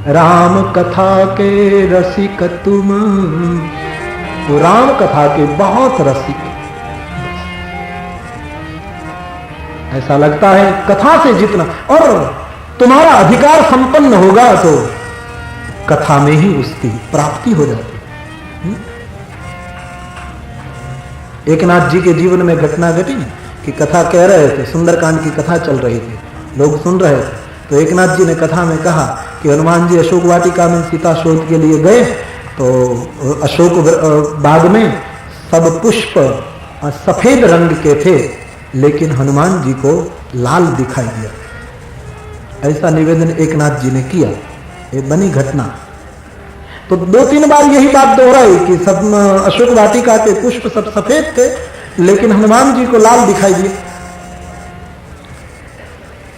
राम कथा के रसिक तुम, तो राम कथा के बहुत रसिक। ऐसा लगता है कथा से जितना और तुम्हारा अधिकार संपन्न होगा तो कथा में ही उसकी प्राप्ति हो जाती है। एकनाथ जी के जीवन में घटना घटी कि कथा कह रहे थे, सुंदरकांड की कथा चल रही थी, लोग सुन रहे थे, तो एकनाथ जी ने कथा में कहा कि हनुमान जी अशोक वाटिका में सीता शोध के लिए गए, तो अशोक बाग में सब पुष्प सफेद रंग के थे, लेकिन हनुमान जी को लाल दिखाई दिया। ऐसा निवेदन एकनाथ जी ने किया, ये बनी घटना। तो 2-3 बार यही बात दोहराई कि सब अशोक वाटिका के पुष्प सब सफेद थे, लेकिन हनुमान जी को लाल दिखाई दिए।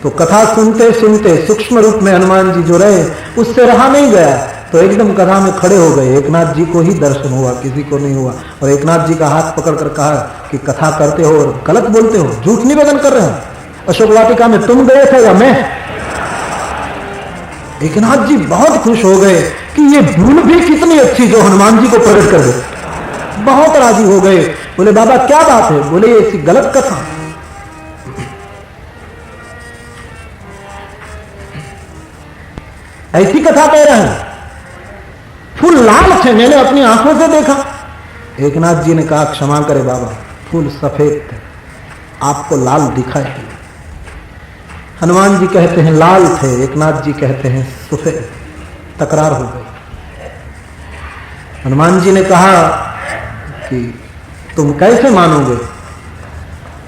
तो कथा सुनते सुनते सूक्ष्म रूप में हनुमान जी जो रहे, उससे रहा नहीं गया, तो एकदम कथा में खड़े हो गए। एकनाथ जी को ही दर्शन हुआ, किसी को नहीं हुआ। और एकनाथ जी का हाथ पकड़कर कहा कि कथा करते हो और गलत बोलते हो, झूठ निवेदन कर रहे हो, अशोक वाटिका में तुम गए थे या मैं? एकनाथ जी बहुत खुश हो गए कि ये भूल भी कितनी अच्छी जो हनुमान जी को प्रकट कर दे। बहुत राजी हो गए, बोले बाबा क्या बात है? बोले ऐसी गलत कथा, ऐसी कथा कह रहे हैं, फूल लाल थे, मैंने अपनी आंखों से देखा। एकनाथ जी ने कहा क्षमा करे बाबा, फूल सफेद थे, आपको लाल दिखाई दिए। हनुमान जी कहते हैं लाल थे, एकनाथ जी कहते हैं सफेद। तकरार हो गई। हनुमान जी ने कहा कि तुम कैसे मानोगे?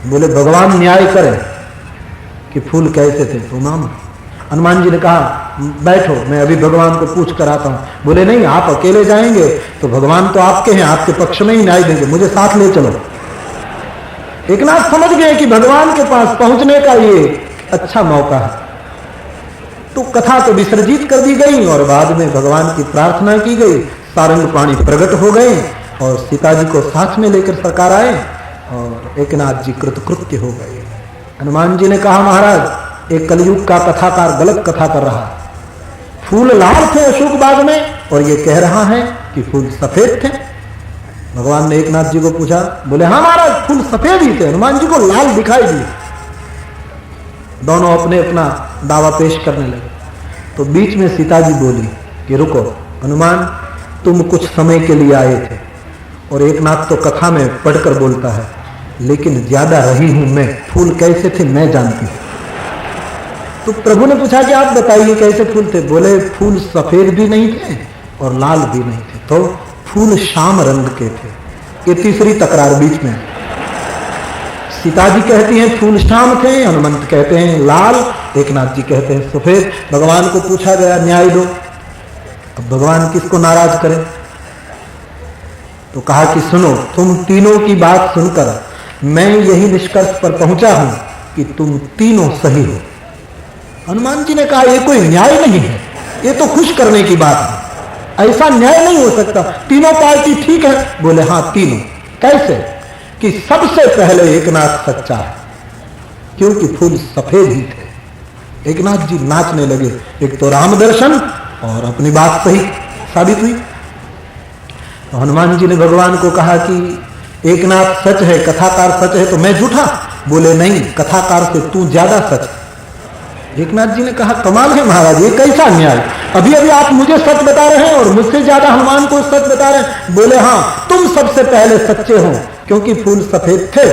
बोले भगवान न्याय करे कि फूल कैसे थे तो मानो। हनुमान जी ने कहा बैठो, मैं अभी भगवान को पूछ कर आता हूं। बोले नहीं, आप अकेले जाएंगे तो भगवान तो आपके हैं, आपके पक्ष में ही न्याय देंगे, मुझे साथ ले चलो। एकनाथ समझ गए कि भगवान के पास पहुंचने का ये अच्छा मौका है, तो कथा तो विसर्जित कर दी गई और बाद में भगवान की प्रार्थना की गई। सारंग पाणी प्रकट हो गए और सीता जी को साथ में लेकर सरकार आए और एकनाथ जी कृतकृत्य हो गए। हनुमान जी ने कहा महाराज, एक कलयुग का कथाकार गलत कथा कर रहा है। फूल लाल थे अशोक बाग में और ये कह रहा है कि फूल सफेद थे। भगवान ने एकनाथ जी को पूछा, बोले हाँ महाराज फूल सफेद ही थे, हनुमान जी को लाल दिखाई दिए। दोनों अपने अपना दावा पेश करने लगे, तो बीच में सीता जी बोली कि रुको हनुमान, तुम कुछ समय के लिए आए थे और एकनाथ तो कथा में पढ़कर बोलता है, लेकिन ज्यादा रही हूं मैं, फूल कैसे थे मैं जानती हूं। तो प्रभु ने पूछा कि आप बताइए कैसे फूल थे? बोले फूल सफेद भी नहीं थे और लाल भी नहीं थे, तो फूल श्याम रंग के थे। ये तीसरी तकरार बीच में। सीता जी कहती हैं फूल श्याम थे, हनुमंत कहते हैं लाल, एकनाथ जी कहते हैं सफेद। भगवान को पूछा गया न्याय दो। अब भगवान किसको नाराज करें? तो कहा कि सुनो, तुम तीनों की बात सुनकर मैं यही निष्कर्ष पर पहुंचा हूं कि तुम तीनों सही हो। हनुमान जी ने कहा ये कोई न्याय नहीं है, ये तो खुश करने की बात है, ऐसा न्याय नहीं हो सकता, तीनों पार्टी ठीक है। बोले हाँ तीनों। कैसे? कि सबसे पहले एकनाथ सच्चा है, क्योंकि फूल सफेद ही थे। एकनाथ जी नाचने लगे, एक तो राम दर्शन और अपनी बात सही साबित हुई। तो हनुमान जी ने भगवान को कहा कि एकनाथ सच है, कथाकार सच है, तो मैं झूठा? बोले नहीं, कथाकार से तू ज्यादा सच। एकनाथ जी ने कहा कमाल है महाराज, ये कैसा न्याय? अभी अभी आप मुझे सच बता रहे हैं और मुझसे ज्यादा हनुमान को सच बता रहे हैं। बोले हाँ, तुम सबसे पहले सच्चे हो क्योंकि फूल सफेद थे,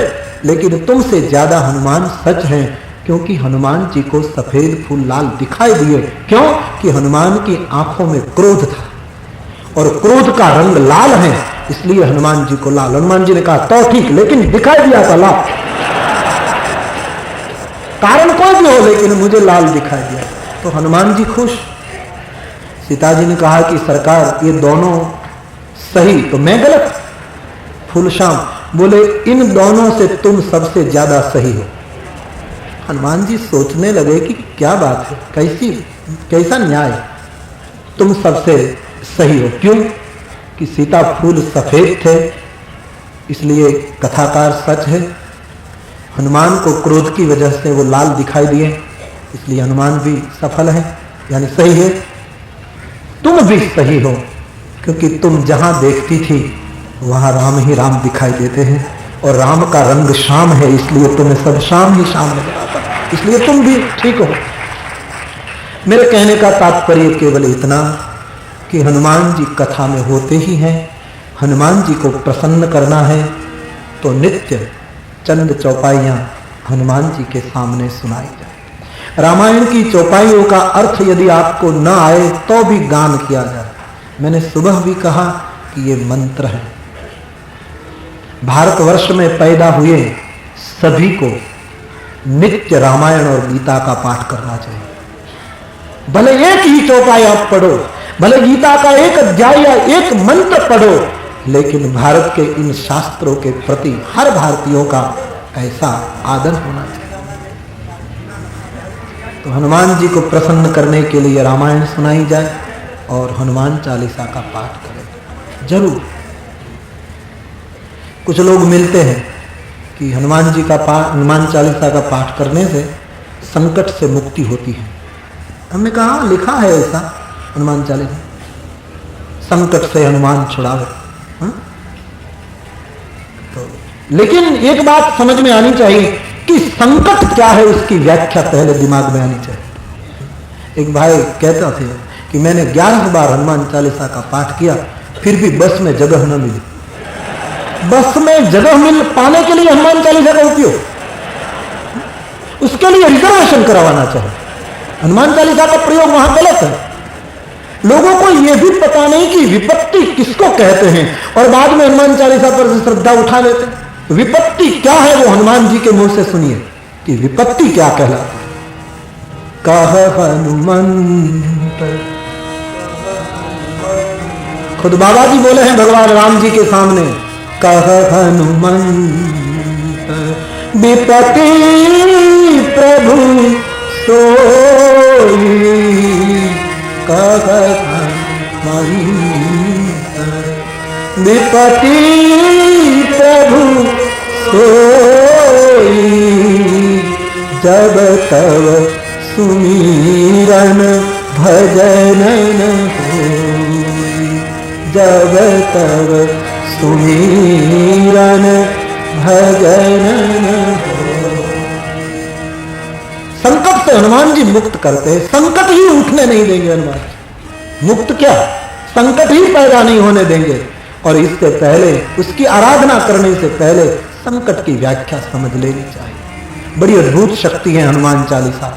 लेकिन तुमसे ज्यादा हनुमान सच हैं क्योंकि हनुमान जी को सफेद फूल लाल दिखाई दिए। क्यों? कि हनुमान की आंखों में क्रोध था और क्रोध का रंग लाल है, इसलिए हनुमान जी को लाल। हनुमान जी ने कहा तो ठीक, लेकिन दिखाई दिया था लाल, कारण कोई भी हो लेकिन मुझे लाल दिखाई दिया। तो हनुमान जी खुश। सीता जी ने कहा कि सरकार ये दोनों सही तो मैं गलत, फूल श्याम। बोले इन दोनों से तुम सबसे ज्यादा सही हो। हनुमान जी सोचने लगे कि क्या बात है, कैसा न्याय, तुम सबसे सही हो। क्यों? कि सीता फूल सफेद थे इसलिए कथाकार सच है, हनुमान को क्रोध की वजह से वो लाल दिखाई दिए इसलिए हनुमान भी सफल है, यानी सही है। तुम भी सही हो, क्योंकि तुम जहां देखती थी वहां राम ही राम दिखाई देते हैं, और राम का रंग श्याम है, इसलिए तुम्हें सब श्याम ही श्याम नजर आता है, इसलिए तुम भी ठीक हो। मेरे कहने का तात्पर्य केवल इतना कि हनुमान जी कथा में होते ही हैं। हनुमान जी को प्रसन्न करना है तो नित्य चंद चौपाइयां हनुमान जी के सामने सुनाई जाए। रामायण की चौपाइयों का अर्थ यदि आपको न आए तो भी गान किया जाए। मैंने सुबह भी कहा कि ये मंत्र है। भारतवर्ष में पैदा हुए सभी को नित्य रामायण और गीता का पाठ करना चाहिए। भले एक ही चौपाई आप पढ़ो, भले गीता का एक अध्याय या एक मंत्र पढ़ो, लेकिन भारत के इन शास्त्रों के प्रति हर भारतीयों का ऐसा आदर होना चाहिए। तो हनुमान जी को प्रसन्न करने के लिए रामायण सुनाई जाए और हनुमान चालीसा का पाठ करें जरूर। कुछ लोग मिलते हैं कि हनुमान जी का पाठ, हनुमान चालीसा का पाठ करने से संकट से मुक्ति होती है। हमने कहा लिखा है ऐसा हनुमान चालीसा, संकट से हनुमान छुड़ावे। तो लेकिन एक बात समझ में आनी चाहिए कि संकट क्या है, उसकी व्याख्या पहले दिमाग में आनी चाहिए। एक भाई कहता थे कि मैंने 11 बार हनुमान चालीसा का पाठ किया, फिर भी बस में जगह न मिली। बस में जगह मिल पाने के लिए हनुमान चालीसा का उपयोग, उसके लिए रिजर्वेशन करवाना चाहिए। हनुमान चालीसा का प्रयोग वहां गलत है। लोगों को यह भी पता नहीं कि विपत्ति किसको कहते हैं, और बाद में हनुमान चालीसा पर श्रद्धा उठा लेते हैं। विपत्ति क्या है वो हनुमान जी के मुंह से सुनिए कि विपत्ति क्या कहलाती है। कह हनुमंत, खुद बाबा जी बोले हैं भगवान राम जी के सामने, कह हनुमंत विपत्ति प्रभु सोई, कह हनुमंत विपत्ति प्रभु सोई, जब तब सुमिरन भजन होई, जब तब सुमिरन भजन होई। संकट से हनुमान जी मुक्त करते हैं, संकट ही उठने नहीं देंगे हनुमान जी। मुक्त क्या, संकट ही पैदा नहीं होने देंगे। और इससे पहले, उसकी आराधना करने से पहले संकट की व्याख्या समझ लेनी चाहिए। बड़ी अद्भुत शक्ति है हनुमान चालीसा,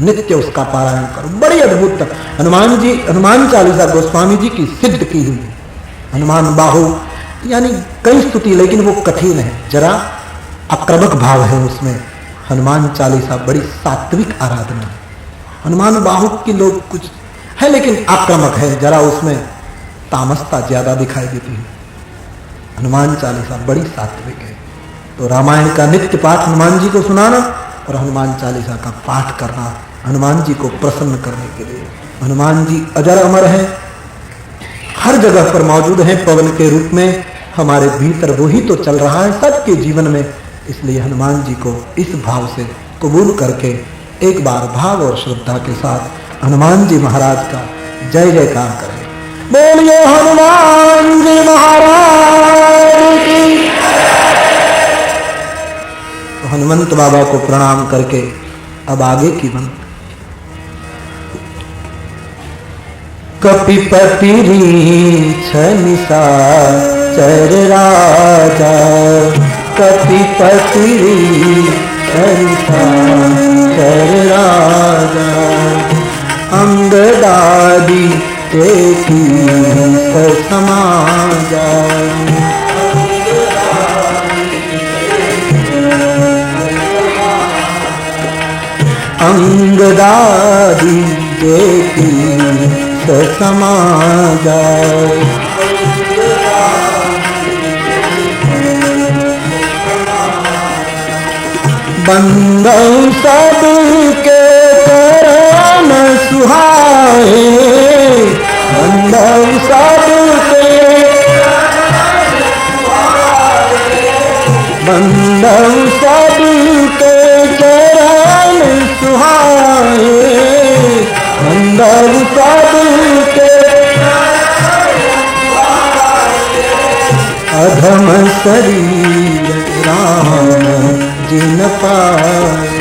नित्य उसका पारायण करो, बड़ी अद्भुत। हनुमान जी, हनुमान चालीसा गोस्वामी जी की सिद्ध की हुई है। हनुमान बाहु यानी कई स्तुति, लेकिन वो कठिन है, जरा आक्रमक भाव है उसमें। हनुमान चालीसा बड़ी सात्विक आराधना है। हनुमान बाहु की लोग कुछ है लेकिन आक्रामक है, जरा उसमें तामसता ज्यादा दिखाई देती है। हनुमान चालीसा बड़ी सात्विक है। तो रामायण का नित्य पाठ हनुमान जी को सुनाना और हनुमान चालीसा का पाठ करना हनुमान जी को प्रसन्न करने के लिए। हनुमान जी अजर अमर हैं, हर जगह पर मौजूद हैं, पवन के रूप में हमारे भीतर वही तो चल रहा है सबके जीवन में। इसलिए हनुमान जी को इस भाव से कबूल करके एक बार भाव और श्रद्धा के साथ हनुमान जी महाराज का जय जयकार करें। बोलिए हनुमान जी महाराज की। तो हनुमंत बाबा को प्रणाम करके अब आगे की मंत्र। कपिपति रीछ निशाचर राजा, कपिपति रीछ निशाचर राजा, अंगदादि देखी समाजा, अंगदादि देखी समाजा, बंदौ सबके करम सुहाए, बंदौ सबके, बंदौ सबके करम सुहाए, बंदौ सबके अधम शरीर राम जिन पाए।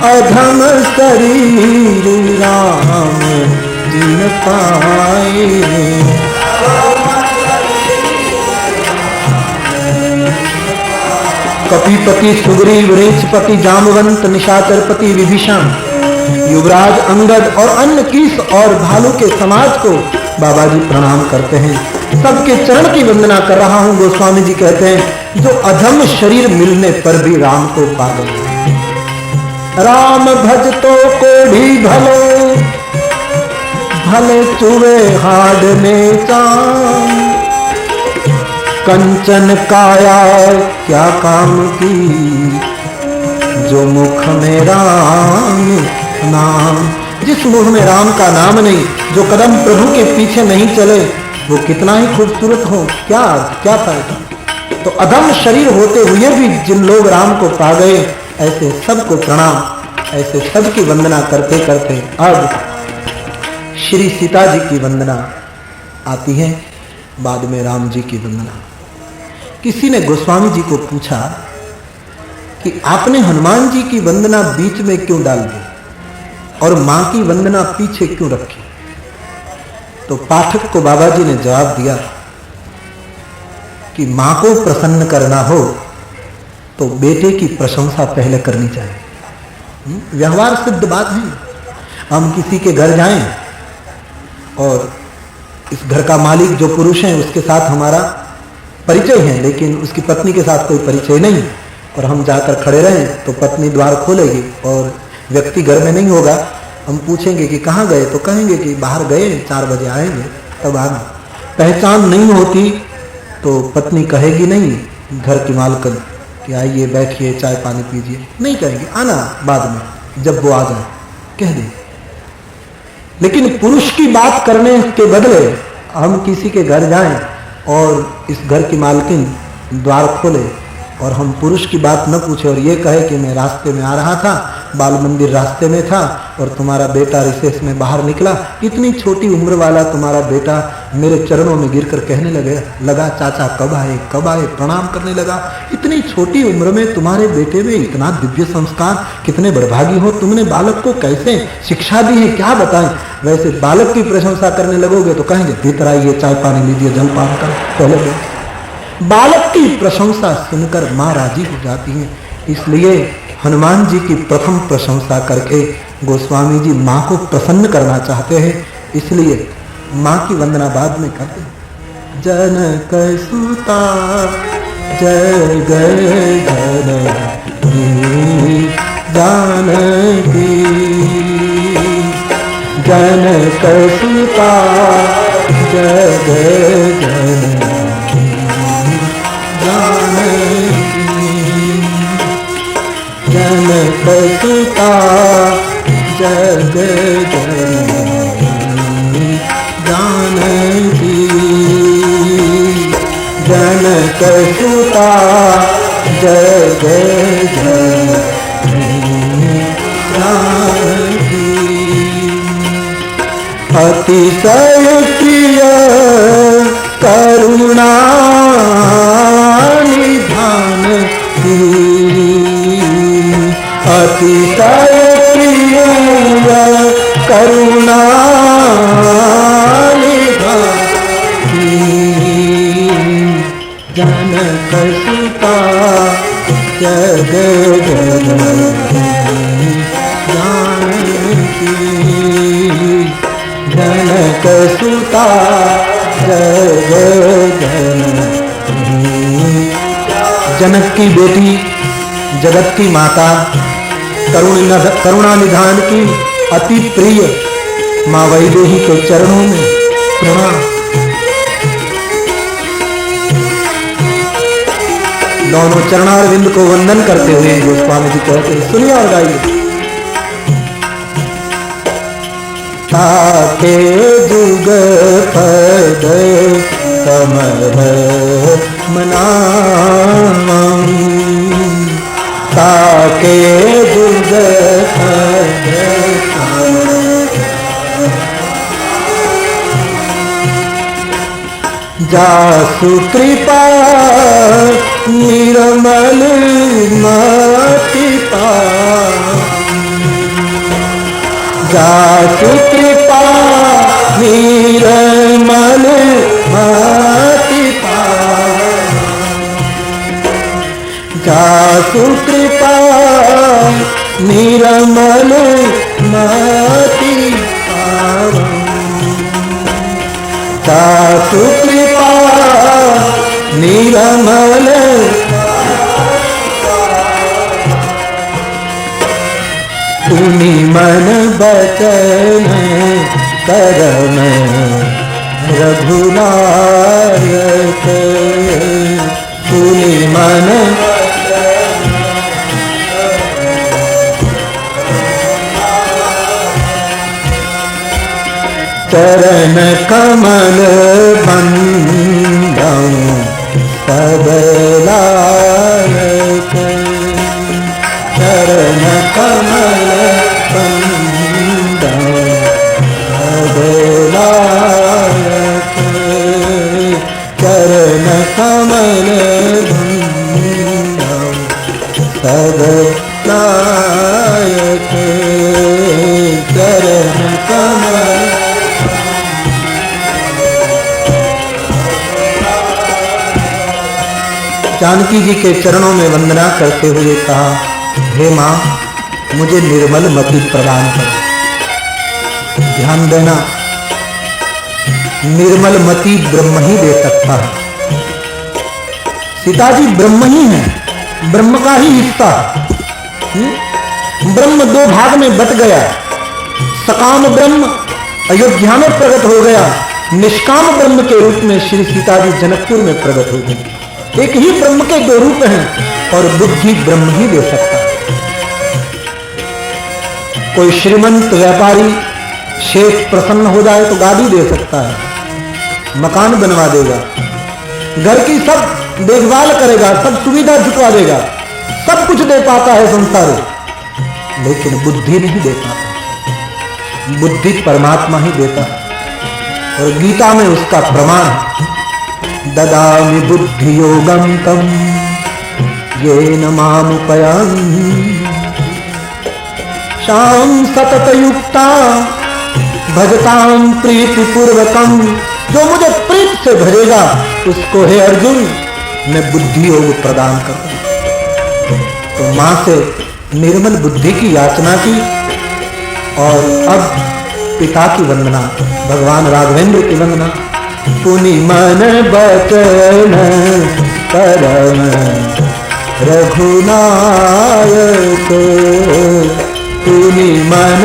अधम शरीर राम जिन पाए। कपिपति सुग्रीव रेचपति जामवंत निशाचरपति विभीषण युवराज अंगद और अन्य कीस और भालू के समाज को बाबा जी प्रणाम करते हैं। सबके चरण की वंदना कर रहा हूं। गोस्वामी जी कहते हैं जो अधम शरीर मिलने पर भी राम को पा गए। राम भजतो को भी भले भले चुवे हाड में चाम। कंचन काया क्या काम की जो मुख में राम नाम। जिस मुख में राम का नाम नहीं, जो कदम प्रभु के पीछे नहीं चले, वो कितना ही खूबसूरत हो, क्या फायदा। तो अधम शरीर होते हुए भी जिन लोग राम को पा गए, ऐसे सबको प्रणाम। ऐसे सबकी वंदना करते करते अब श्री सीता जी की वंदना आती है, बाद में राम जी की वंदना। किसी ने गोस्वामी जी को पूछा कि आपने हनुमान जी की वंदना बीच में क्यों डाल दी और मां की वंदना पीछे क्यों रखी। तो पाठक को बाबा जी ने जवाब दिया कि मां को प्रसन्न करना हो तो बेटे की प्रशंसा पहले करनी चाहिए। व्यवहार सिद्ध बात है। हम किसी के घर जाएं और इस घर का मालिक जो पुरुष है उसके साथ हमारा परिचय है, लेकिन उसकी पत्नी के साथ कोई परिचय नहीं, और हम जाकर खड़े रहें तो पत्नी द्वार खोलेगी और व्यक्ति घर में नहीं होगा। हम पूछेंगे कि कहाँ गए, तो कहेंगे कि बाहर गए, 4 बजे आएंगे, तब आना। पहचान नहीं होती तो पत्नी कहेगी नहीं घर की मालकिन कि आइए बैठिए चाय पानी पीजिए, नहीं कहेंगे, आना बाद में जब वो आ जाए कह दे। लेकिन पुरुष की बात करने के बदले हम किसी के घर जाएं और इस घर की मालकिन द्वार खोले और हम पुरुष की बात न पूछे और ये कहे कि मैं रास्ते में आ रहा था, बाल मंदिर रास्ते में था और तुम्हारा बेटा रिसेस में बाहर निकला, इतनी छोटी उम्र वाला तुम्हारा बेटा मेरे चरणों में गिरकर कहने लगा चाचा कब आए, प्रणाम करने लगा। इतनी छोटी उम्र में तुम्हारे बेटे में इतना दिव्य संस्कार, कितने बड़भागी हो, तुमने बालक को कैसे शिक्षा दी है, क्या बताएं। वैसे बालक की प्रशंसा करने लगोगे तो कहेंगे भीतर आइए, चाय पानी लीजिए, जलपान कर। पहले बालक की प्रशंसा सुनकर मां राजी हो जाती है। इसलिए हनुमान जी की प्रथम प्रशंसा करके गोस्वामी जी मां को प्रसन्न करना चाहते हैं, इसलिए मां की वंदना बाद में करते हैं। जनक सुता जय जय जानकी, जनक सुता जय जय जनक सुता जग जानकी, जनक सुता जग जानकी। अतिशय प्रिय करुणा निधान की, अतिशय प्रिय करुणा निधान की, जनक सुता जग जानकी, जनक सुता जग जनक की बेटी, जगत की माता, करुणा निधान की अति प्रिय मां वैदेही के चरणों में प्रणाम। दोनों चरणारविंद को वंदन करते हुए गोस्वामी जी कहते हैं, सुनिए और गाइए। ताके जुग पद कमर मनाम, ताके दुर्ग जासु कृपा निर्मल मति जासु कृपा निर्मल मति जासु कृपा निर्मल मति जासु कृपा निर्मल सुनि मन बचन करम रघुनायक सुनि मन चरण कमल बंदं सबलायक चरण कमल बंदं सबलायक चरण कमल बंदं सबलायक चरण कमल जानकी जी के चरणों में वंदना करते हुए कहा, हे मां, मुझे निर्मल मति प्रदान कर। ध्यान देना, निर्मल मति ब्रह्म ही दे सकता है। सीता जी ब्रह्म ही है, ब्रह्म का ही हिस्सा। ब्रह्म दो भाग में बट गया। सकाम ब्रह्म अयोध्या में प्रकट हो गया, निष्काम ब्रह्म के रूप में श्री सीता जी जनकपुर में प्रकट हो गई। एक ही ब्रह्म के दो रूप हैं और बुद्धि ब्रह्म ही दे सकता है। कोई श्रीमंत व्यापारी शेख प्रसन्न हो जाए तो गाड़ी दे सकता है, मकान बनवा देगा, घर की सब देखभाल करेगा, सब सुविधा चुका देगा, सब कुछ दे पाता है संसार, लेकिन बुद्धि नहीं दे पाता। बुद्धि परमात्मा ही देता है और गीता में उसका प्रमाण, ददामि बुद्धि योगम तम येन मामुपयामि शाम सतत युक्ता भजताम प्रीति पूर्वकम। जो मुझे प्रीत से भजेगा उसको, हे अर्जुन, मैं बुद्धि योग प्रदान करूं। तो मां से निर्मल बुद्धि की याचना की और अब पिता की वंदना, भगवान राघवेंद्र की वंदना। पुनि मन बचन करम रघुनायक पुनि मन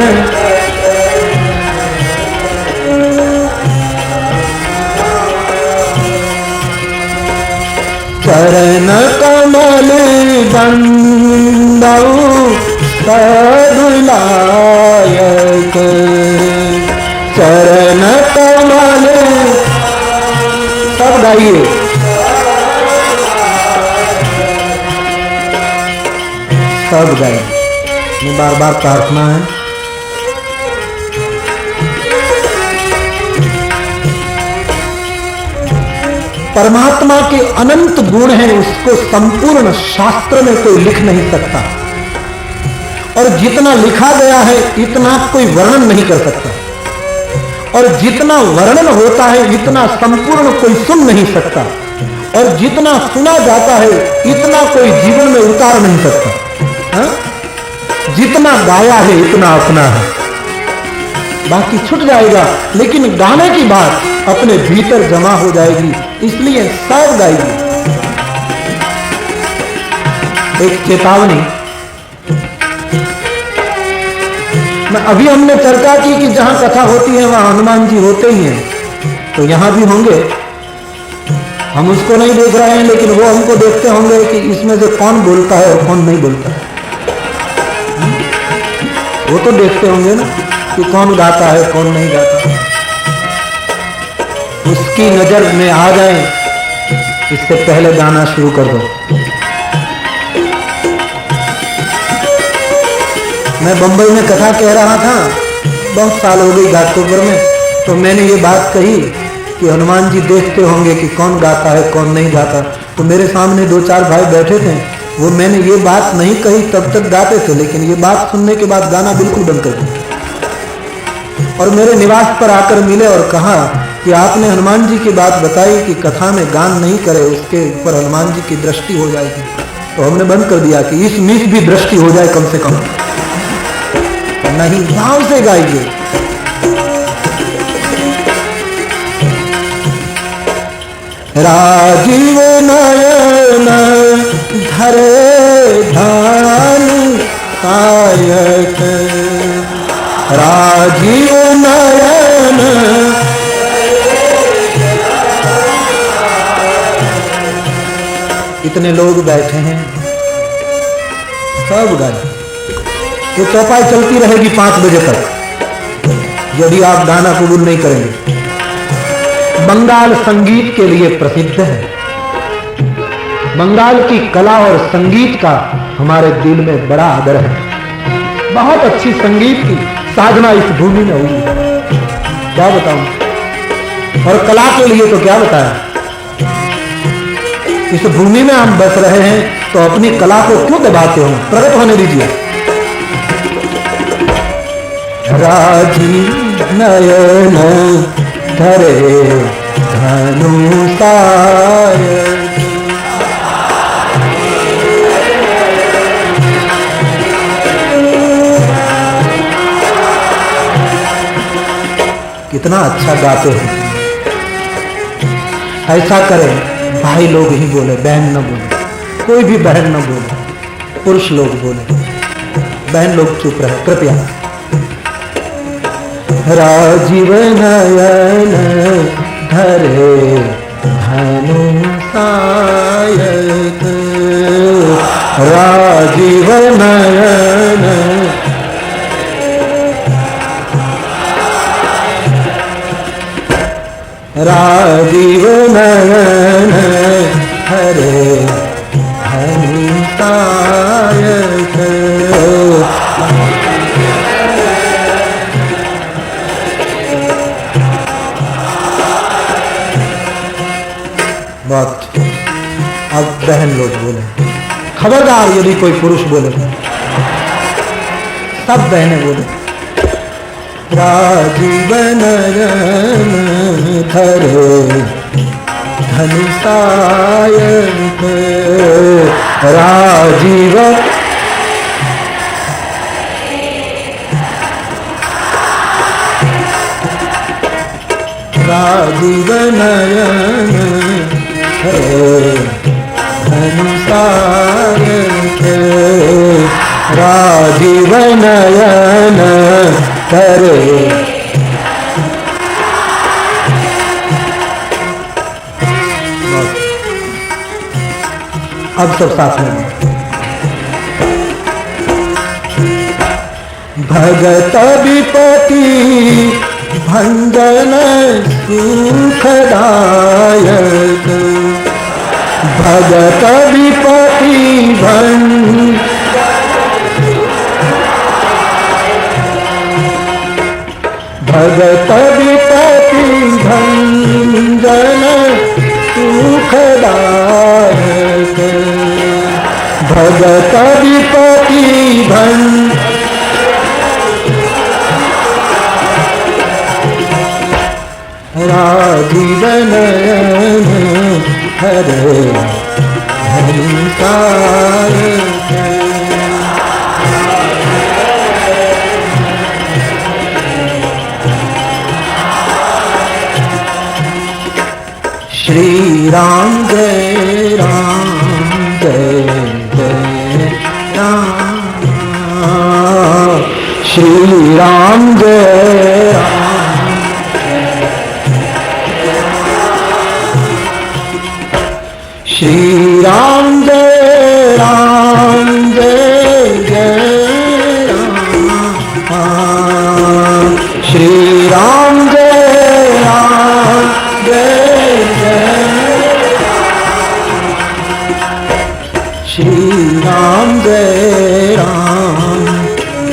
चरण कमल बंदौ सबलायक चरण कमल। सब गाइए, सब गाइए, ये बार बार प्रार्थना है। परमात्मा के अनंत गुण हैं, उसको संपूर्ण शास्त्र में कोई लिख नहीं सकता और जितना लिखा गया है इतना कोई वर्णन नहीं कर सकता और जितना वर्णन होता है इतना संपूर्ण कोई सुन नहीं सकता और जितना सुना जाता है इतना कोई जीवन में उतार नहीं सकता। हा? जितना गाया है इतना अपना है, बाकी छूट जाएगा, लेकिन गाने की बात अपने भीतर जमा हो जाएगी, इसलिए सब गाइए। एक चेतावनी, मैं अभी हमने चर्चा की कि जहां कथा होती है वहां हनुमान जी होते ही हैं, तो यहां भी होंगे। हम उसको नहीं देख रहे हैं, लेकिन वो हमको देखते होंगे कि इसमें से कौन बोलता है और कौन नहीं बोलता है। वो तो देखते होंगे ना कि कौन गाता है कौन नहीं गाता। उसकी नजर में आ जाए इससे पहले गाना शुरू कर दो। मैं बंबई में कथा कह रहा था, बहुत साल हो गई घाटकोपर में, तो मैंने ये बात कही कि हनुमान जी देखते होंगे कि कौन गाता है कौन नहीं गाता। तो मेरे सामने 2-4 भाई बैठे थे, वो मैंने ये बात नहीं कही तब तक गाते थे, लेकिन ये बात सुनने के बाद गाना बिल्कुल बंद कर दिया और मेरे निवास पर आकर मिले और कहा कि आपने हनुमान जी की बात बताई कि कथा में गान नहीं करे, उसके ऊपर हनुमान जी की दृष्टि हो जाएगी। तो हमने बंद कर दिया कि इस मीच भी दृष्टि हो जाए कम से कम, नहीं भाव से गाइए। राजीव नयन धरे ध्यान कायक, राजीव नयन इतने लोग बैठे हैं, सब गाए। ये चौपाई चलती रहेगी 5 बजे तक यदि आप गाना कबूल नहीं करेंगे। बंगाल संगीत के लिए प्रसिद्ध है। बंगाल की कला और संगीत का हमारे दिल में बड़ा आदर है। बहुत अच्छी संगीत की साधना इस भूमि में हुई है, क्या बताऊं। और कला के लिए तो क्या बताया, इस भूमि में हम बस रहे हैं तो अपनी कला को क्यों दबाते हो, प्रकट होने दीजिए। राजीव नयन धरे धनुषाय, कितना अच्छा गाते हैं। ऐसा करें भाई लोग ही बोले, बहन न बोले, कोई भी बहन न बोले, पुरुष लोग बोले, बहन लोग चुप रहे कृपया। राजीव नयन धरे धनुषायक, राजीव नयन राजीव नयन धरे धनुषायक। बहुत। अब बहन लोग बोले, खबरदार यदि कोई पुरुष बोले, सब बहनें बोले। राजीव नयन धरे धनुषायक, राजीव राजीव नयन धनुषायक, राजीव नयन धरे। अब सब साथ में भगत विपति भंजन सुखदायक, भगत विपति भगत विपति भंजन सुखदायक, भगत विपति राजीव नयन धरे धनुषायक। श्री राम जय राम जय जय राम, श्री राम जय राम, श्री राम जय जय राम, श्री राम जय जय, श्री राम जय राम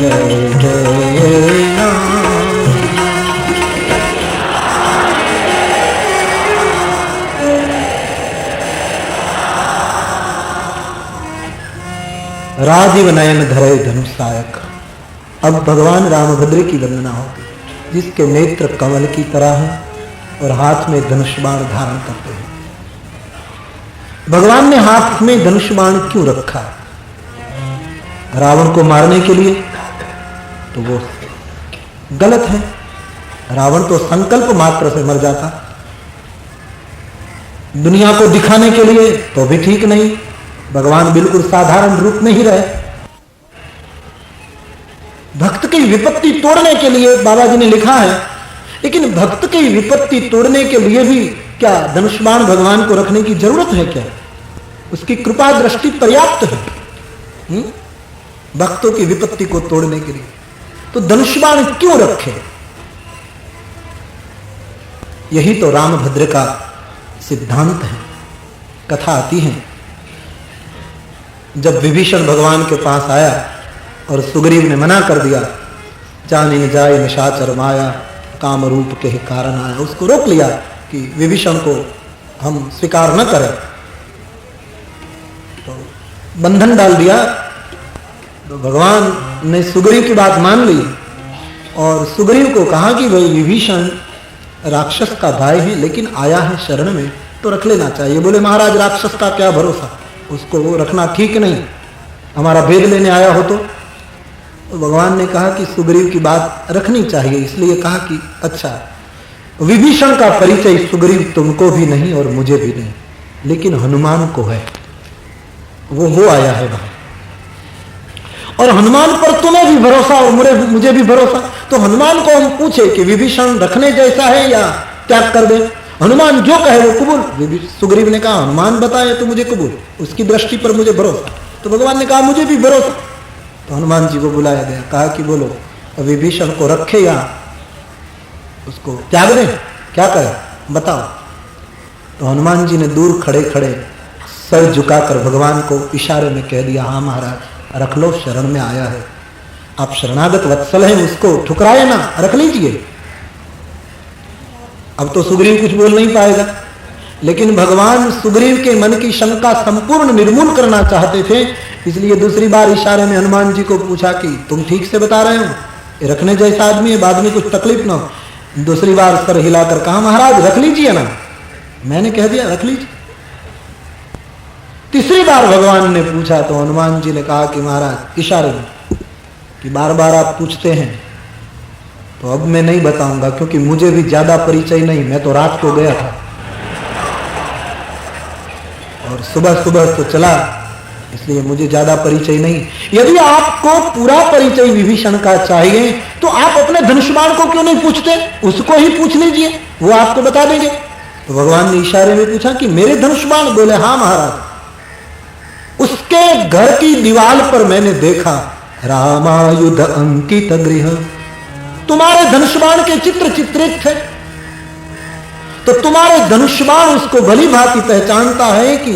जय जय राम। राजीव नयन धरे धनुषायक। अब भगवान रामभद्र की वंदना होती, जिसके नेत्र कमल की तरह हैं और हाथ में धनुष बाण धारण करते हैं। भगवान ने हाथ में धनुष बाण क्यों रखा? रावण को मारने के लिए? तो वो गलत है। रावण तो संकल्प मात्र से मर जाता। दुनिया को दिखाने के लिए तो भी ठीक नहीं। भगवान बिल्कुल साधारण रूप में ही रहे। भक्त की विपत्ति तोड़ने के लिए बाबा जी ने लिखा है, लेकिन भक्त की विपत्ति तोड़ने के लिए भी क्या धनुष बाण भगवान को रखने की जरूरत है क्या? उसकी कृपा दृष्टि पर्याप्त है भक्तों की विपत्ति को तोड़ने के लिए। तो धनुष बाण क्यों रखे? यही तो रामभद्र का सिद्धांत है। कथा आती है, जब विभीषण भगवान के पास आया और सुग्रीव ने मना कर दिया, जानी न जाए निशाचर माया, काम रूप के कारण आया, उसको रोक लिया कि विभीषण को हम स्वीकार न करें, तो बंधन डाल दिया। तो भगवान ने सुग्रीव की बात मान ली और सुग्रीव को कहा कि भाई विभीषण राक्षस का भाई है, लेकिन आया है शरण में तो रख लेना चाहिए। बोले महाराज राक्षस का क्या भरोसा, उसको वो रखना ठीक नहीं, हमारा भेद लेने आया हो तो भगवान ने कहा कि सुग्रीव की बात रखनी चाहिए। इसलिए कहा कि अच्छा, विभीषण का परिचय सुग्रीव तुमको भी नहीं और मुझे भी नहीं, लेकिन हनुमान को है, वो हो आया है वहां, और हनुमान पर तुम्हें भी भरोसा और मुझे भी भरोसा। तो हनुमान को हम पूछे कि विभीषण रखने जैसा है या त्याग कर दे? हनुमान जो कहे वो कबूल। सुग्रीव ने कहा हनुमान बताए तो मुझे कबूल, उसकी दृष्टि पर मुझे भरोसा। तो भगवान ने कहा मुझे भी भरोसा। तो हनुमान जी को बुलाया गया, कहा कि बोलो विभीषण को रखे या उसको त्याग दें, क्या करें बताओ। तो हनुमान जी ने दूर खड़े खड़े सर झुकाकर भगवान को इशारे में कह दिया, हाँ महाराज रख लो, शरण में आया है, आप शरणागत वत्सल हैं, उसको ठुकराए ना, रख लीजिए। अब तो सुग्रीव कुछ बोल नहीं पाएगा, लेकिन भगवान सुग्रीव के मन की शंका संपूर्ण निर्मूल करना चाहते थे। इसलिए दूसरी बार इशारे में हनुमान जी को पूछा कि तुम ठीक से बता रहे हो, ये रखने जैसा आदमी है, बाद में कुछ तकलीफ ना हो। दूसरी बार सर हिलाकर कहा महाराज रख लीजिए ना, मैंने कह दिया रख लीजिए। तीसरी बार भगवान ने पूछा तो हनुमान जी ने कहा कि महाराज इशारे में कि बार बार आप पूछते हैं तो अब मैं नहीं बताऊंगा, क्योंकि मुझे भी ज्यादा परिचय नहीं, मैं तो रात को गया था और सुबह सुबह तो चला, इसलिए मुझे ज्यादा परिचय नहीं। यदि आपको पूरा परिचय विभीषण का चाहिए तो आप अपने धनुष बाण को क्यों नहीं पूछते, उसको ही पूछ लीजिए, वो आपको बता देंगे। तो भगवान ने इशारे में पूछा कि मेरे धनुष बाण? बोले हाँ महाराज, उसके घर की दीवार पर मैंने देखा रामायुध अंकित गृह, तुम्हारे धनुष बाण के चित्र चित्रित थे, तो तुम्हारे धनुष बाण उसको भली भांति पहचानता है कि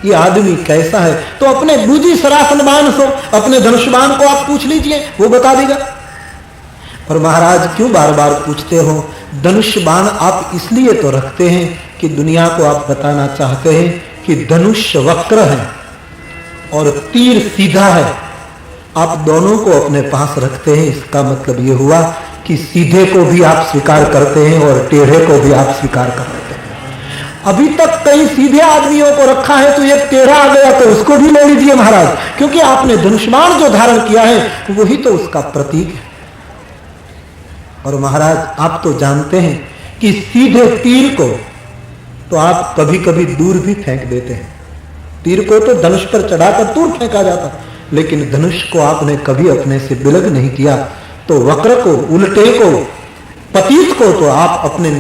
ये आदमी कैसा है। तो अपने बूझी सरासन बाण से अपने धनुष बाण को आप पूछ लीजिए, वो बता देगा। पर महाराज क्यों बार बार पूछते हो? धनुष बाण आप इसलिए तो रखते हैं कि दुनिया को आप बताना चाहते हैं कि धनुष वक्र है और तीर सीधा है, आप दोनों को अपने पास रखते हैं। इसका मतलब यह हुआ कि सीधे को भी आप स्वीकार करते हैं और टेढ़े को भी आप स्वीकार कर लेते हैं। अभी तक कई सीधे आदमियों को रखा है तो एक टेढ़ा आ गया तो उसको भी ले लीजिए महाराज, क्योंकि आपने धनुष बाण जो धारण किया है वही तो उसका प्रतीक है। और महाराज आप तो जानते हैं कि सीधे तीर को तो आप कभी कभी दूर भी फेंक देते हैं। तीर को तो धनुष पर चढ़ाकर दूर फेंका जाता, लेकिन धनुष को आपने कभी अपने से विलग नहीं किया। तो वक्र को, उल्टे को, पतित को तो आप अपने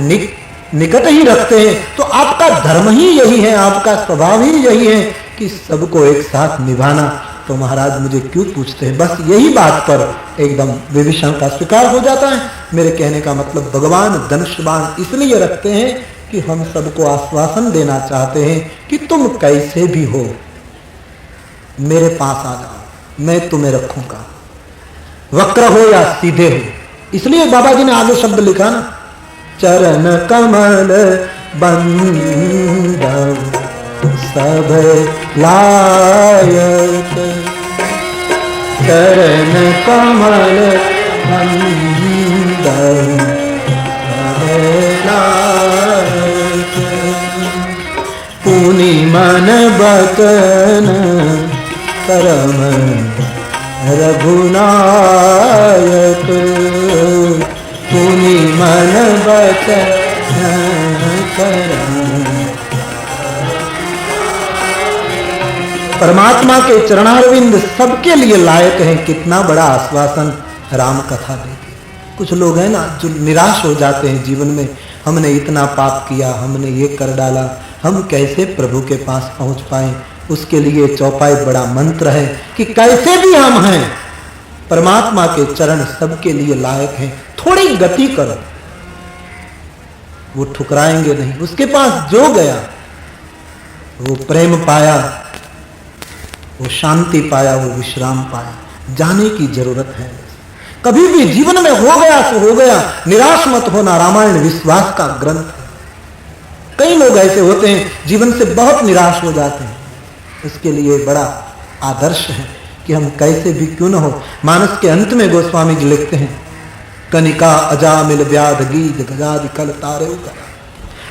निकट ही रखते हैं। तो आपका धर्म ही यही है, आपका स्वभाव ही यही है कि सबको एक साथ निभाना। तो महाराज मुझे क्यों पूछते हैं? बस यही बात पर एकदम विभीषण का स्वीकार हो जाता है। मेरे कहने का मतलब भगवान धनुष बाण इसलिए रखते हैं कि हम सबको आश्वासन देना चाहते हैं कि तुम कैसे भी हो मेरे पास आ जाओ, मैं तुम्हें रखूंगा। वक्र हो या सीधे हो। इसलिए बाबा जी ने आगे शब्द लिखा ना, चरण कमल बंदव सब लायक, चरण कमल बंदव सब लायक, पुनि मन बचन करम रघुनायक, पुनि मन बचन करम। परमात्मा के चरणारविंद सबके लिए लायक हैं। कितना बड़ा आश्वासन राम कथा देती। कुछ लोग हैं ना जो निराश हो जाते हैं जीवन में, हमने इतना पाप किया, हमने ये कर डाला, हम कैसे प्रभु के पास पहुंच पाए। उसके लिए चौपाई बड़ा मंत्र है कि कैसे भी हम हैं, परमात्मा के चरण सबके लिए लायक हैं। थोड़ी गति करो, वो ठुकराएंगे नहीं। उसके पास जो गया वो प्रेम पाया, वो शांति पाया, वो विश्राम पाया। जाने की जरूरत है। कभी भी जीवन में हो गया तो हो गया, निराश मत होना। रामायण विश्वास का ग्रंथ है। कई लोग ऐसे होते हैं जीवन से बहुत निराश हो जाते हैं। इसके लिए बड़ा आदर्श है कि हम कैसे भी क्यों न हो। मानस के अंत में गोस्वामी जी लिखते हैं, कनिका अजामिल व्याध गीत गजादि कल तारे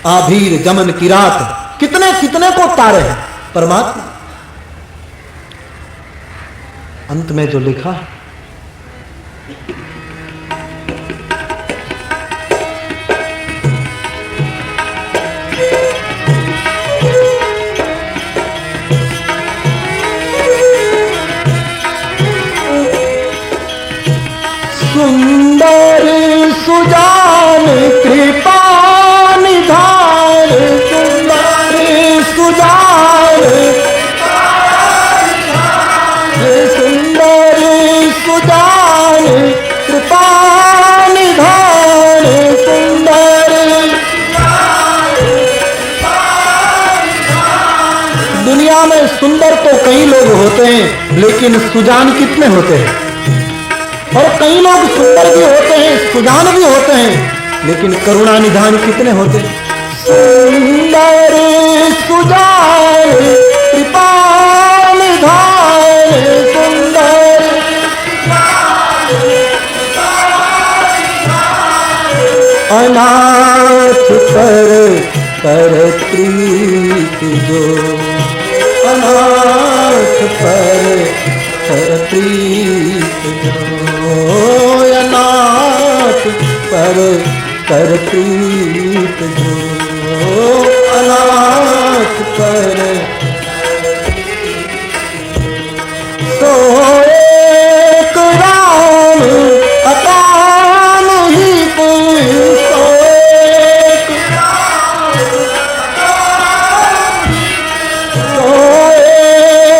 आभीर जमन की रात। कितने कितने को तारे हैं परमात्मा। अंत में जो लिखा है, सुंदर सुजान कृपा निधान, सुंदर सुजान, सुंदर सुजान कृपा निधान, सुंदर। दुनिया में सुंदर तो कई लोग होते हैं, लेकिन सुजान कितने होते हैं। और कई लोग सुंदर भी होते हैं, सुजान भी होते हैं, लेकिन करुणा निधान कितने होते हैं। सुंदर सुजान कृपा निधान, सुंदर अनाथ पर कर प्रीत जो, अनाथ पर कर प्रीत जो, अनाथ पर कर प्रीत जो, अनाथ पर सो एक राम अकाम ही कोई, सो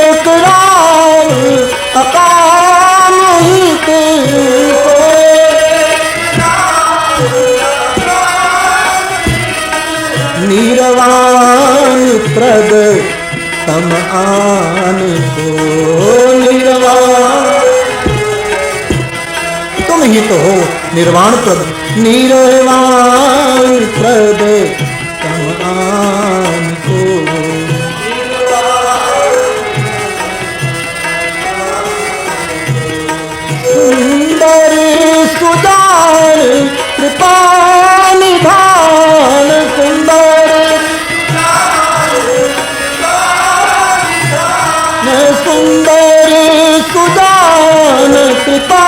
एक राम अकाम ही निर्वाण प्रद समान को, निर्वाण तुम ही तो हो निर्वाण प्रद, निर्वाण प्रद समान को। सुंदर सुजान कृपा निधान, सुंदर सुंदर सुजान कृपा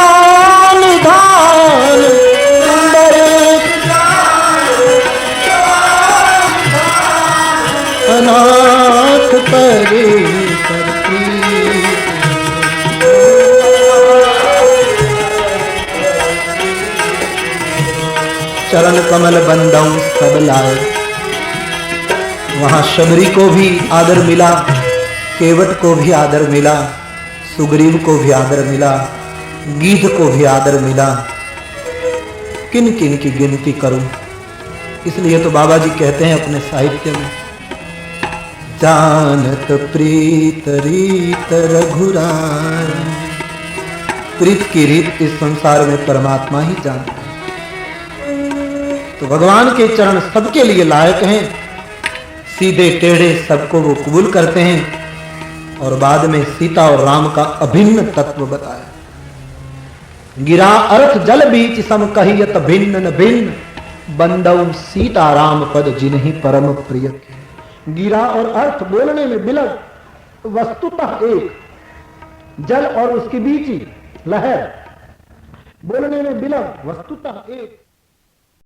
निधान, सुंदर अनाथ पर चरण कमल बंदौ सब लाए। वहां शबरी को भी आदर मिला, केवट को भी आदर मिला, सुग्रीव को भी आदर मिला, गीध को भी आदर मिला। किन किन की गिनती करूं। इसलिए तो बाबा जी कहते हैं अपने साहित्य में, जानत प्रीत रीत रघुराई, प्रीत की रीत इस संसार में परमात्मा ही जानता है। तो भगवान के चरण सबके लिए लायक हैं, सीधे टेढ़े सबको वो कबूल करते हैं। और बाद में सीता और राम का अभिन्न तत्व बताया। गिरा अर्थ जल बीच सम कहियत भिन्न न भिन्न, बंदौ सीता राम पद जिन्हि परम प्रिय। गिरा और अर्थ बोलने में बिलग, वस्तुतः एक, जल और उसके बीच ही लहर, बोलने में बिलग, वस्तुतः एक।